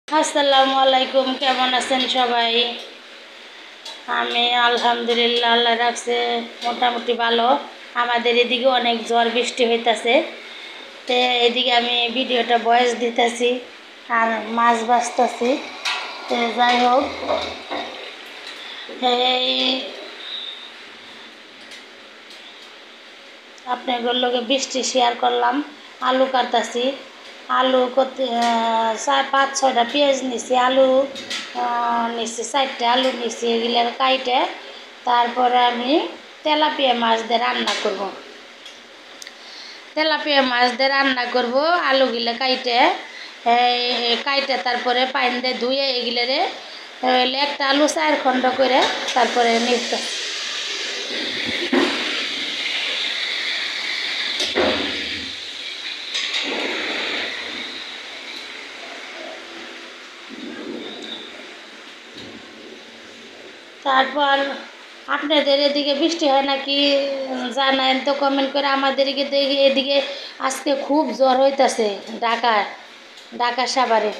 আসসালামু আলাইকুম, কেমন আছেন সবাই? আমি আলহামদুলিল্লাহ, আল্লাহ রাখছে মোটামুটি ভালো। আমাদের এদিকে অনেক ঝড় বৃষ্টি হইতাছে, তো এদিকে আমি ভিডিওটা ভয়েস দিতেছি আর মাছ ভাজতেছি। তো যাই হোক, এই আপনাদের লগে বৃষ্টি শেয়ার করলাম। আলু কাটতেছি, আলু করতে 5-6টা পেঁয়াজ নিছি, আলু নিছি 4টা আলু নিছি, এগুলো কাইটে তারপরে আমি তেলাপিয়া মাছ দিয়ে রান্না করব। তেলাপিয়া মাছ দিয়ে রান্না করব, আলুগুলো কাইটে কাইটে তারপরে পানি দিয়ে ধুয়ে এগুলোরে একটা আলু 4 খণ্ড করে তারপরে নিতে। তারপর আপনাদের এদিকে বৃষ্টি হয় নাকি জানান তো কমেন্ট করে। আমাদের এদিকে আজকে খুব জ্বর হইতাছে ঢাকা সাভারে।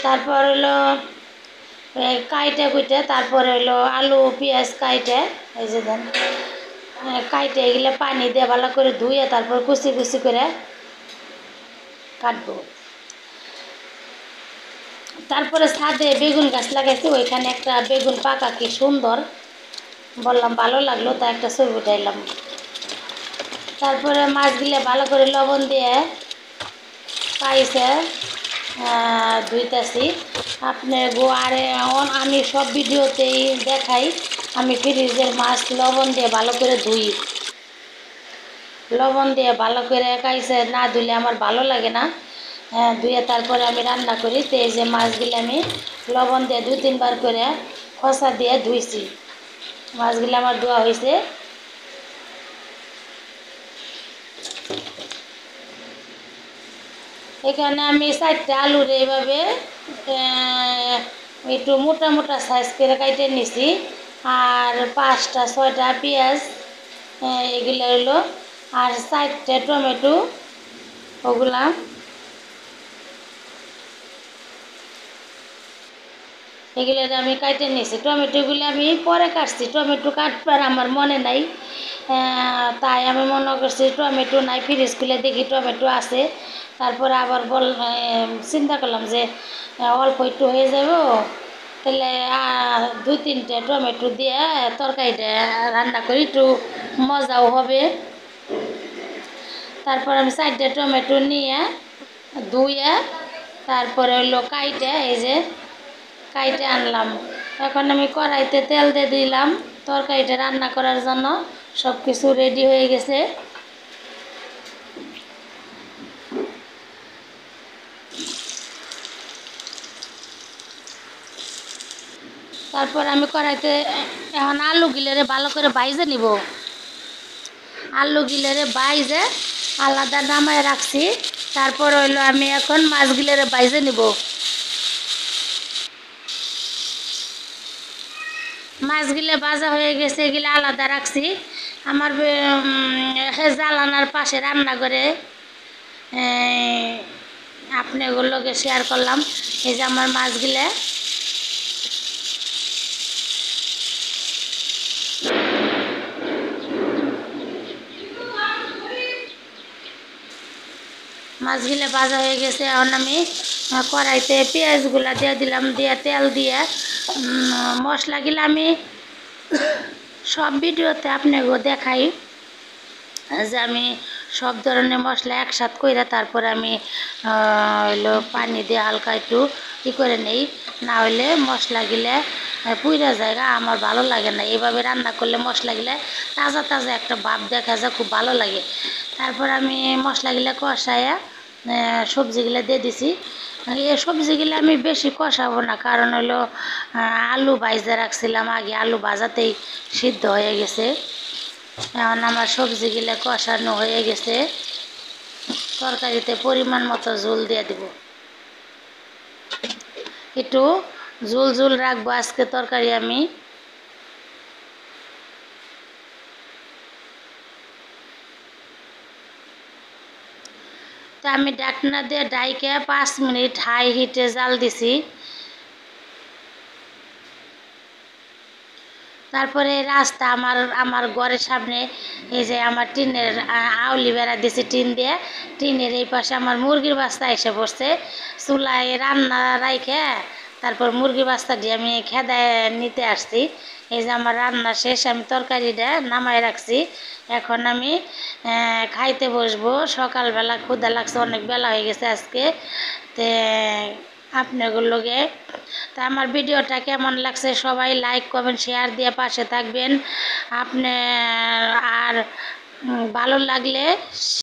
তারপর হলো কাইটে কুইটে, তারপরে হলো আলু পেঁয়াজ কাইটে, এই যে দেন কাইটে এগুলো পানি দিয়ে ভালো করে ধুয়ে তারপর কুচি কুচি করে কাটবো। তারপরে ছাদে বেগুন গাছ লাগাইছি, ওইখানে একটা বেগুন পাকা কি সুন্দর, বললাম ভালো লাগলো, তা একটা ছবি উঠাইলাম। তারপরে মাছগুলো ভালো করে লবণ দিয়ে পাইছে ধুইতেছি। আপনার গোয়ারে আমি সব ভিডিওতেই দেখাই, আমি ফ্রিজের মাছ লবণ দিয়ে ভালো করে ধুই। লবণ দিয়ে ভালো করে কাইছে না ধুলে আমার ভালো লাগে না। ধুয়ে তারপরে আমি রান্না করি। তো এই যে মাছগুলো আমি লবণ দিয়ে 2-3 বার করে খসা দিয়ে ধুইছি। মাছগুলো আমার ধোয়া হয়েছে। এখানে আমি 4টা আলুর এইভাবে একটু মোটা মোটা সাইজ করে কাটে নিছি, আর 5-6টা পেঁয়াজ এগুলো হলো, আর 4টে টমেটো, ওগুলা এগুলো আমি কাটে নিয়েছি। টমেটোগুলো আমি পরে কাটছি, টমেটো কাটবার আমার মনে নাই। তাই আমি মনে করছি টমেটো নাই, ফ্রিজ খুলে দেখি টমেটো আছে। তারপরে আবার চিন্তা করলাম যে অল্প একটু হয়ে যাব, তাহলে 2-3টে টমেটো দিয়ে তরকারিটা রান্না করি, একটু মজাও হবে। তারপর আমি 4টে টমেটো নিয়ে ধুয়ে তারপরে হলো কাইটে, এই যে কাইটে আনলাম। এখন আমি কড়াইতে তেল দিয়ে দিলাম তরকারিটা রান্না করার জন্য। সব কিছু রেডি হয়ে গেছে। তারপর আমি কড়াইতে এখন আলু গিলেরে ভালো করে বাইজে নিব। আলু গিলেরে বাইজে আলাদা নামায় রাখছি। তারপর হইলো আমি এখন মাছ গিলেরে বাইজে নিব। মাছগুলো ভাজা হয়ে গেছে, এগুলো আলাদা রাখছি। আমার জালানার পাশে রান্না করে আপনাগুলোকে শেয়ার করলাম। এই যে আমার মাছগুলো ভাজা হয়ে গেছে। এখন আমি কড়াইতে পেঁয়াজগুলা দিয়ে দিলাম, দিয়ে তেল দিয়ে মশলাগুলো আমি সব ভিডিওতে আপনাকেও দেখাই যে আমি সব ধরনের মশলা একসাথে করে তারপর আমি হইলো পানি দিয়ে হালকা একটু করে নেই, না হলে মশলাগুলো পুড়ে জায়গা আমার ভালো লাগে না। এইভাবে রান্না করলে মশলাগুলো তাজা তাজা একটা ভাব দেখা যায়, খুব ভালো লাগে। তারপর আমি মশলাগুলো কষায়া সবজিগুলো দিয়ে দিছি। এই সবজিগুলো আমি বেশি কষাবো না, কারণ হলো আলু ভাজতে রাখছিলাম আগে, আলু ভাজাতেই সিদ্ধ হয়ে গেছে। এখন আমার সবজিগুলো কষানো হয়ে গেছে। তরকারিতে পরিমাণ মতো ঝোল দিয়ে দিব, একটু ঝোল ঝোল রাখবো আজকে তরকারি আমি। তো আমি ঢাকনা দিয়ে ডাইকে 5 মিনিট হাই হিটে জাল দিছি। তারপরে রাস্তা আমার ঘরের সামনে এই যে আমার টিনের আউলি বেড়া দিছি টিন দিয়ে। টিনের এই পাশে আমার মুরগির বাচ্চা এসে পড়ছে। চুলায় রান্না রাইখে তারপর মুরগির বাচ্চা দিয়ে আমি খেদায় নিতে আসছি। এই যে আমার রান্না শেষ, আমি তরকারিটা নামায় রাখছি। এখন আমি খাইতে বসবো। সকালবেলা ক্ষুধা লাগছে, অনেক বেলা হয়ে গেছে আজকে। তে আপনাগুলোকে তা আমার ভিডিওটা কেমন লাগছে সবাই লাইক কমেন্ট শেয়ার দিয়ে পাশে থাকবেন। আপনি আর ভালো লাগলে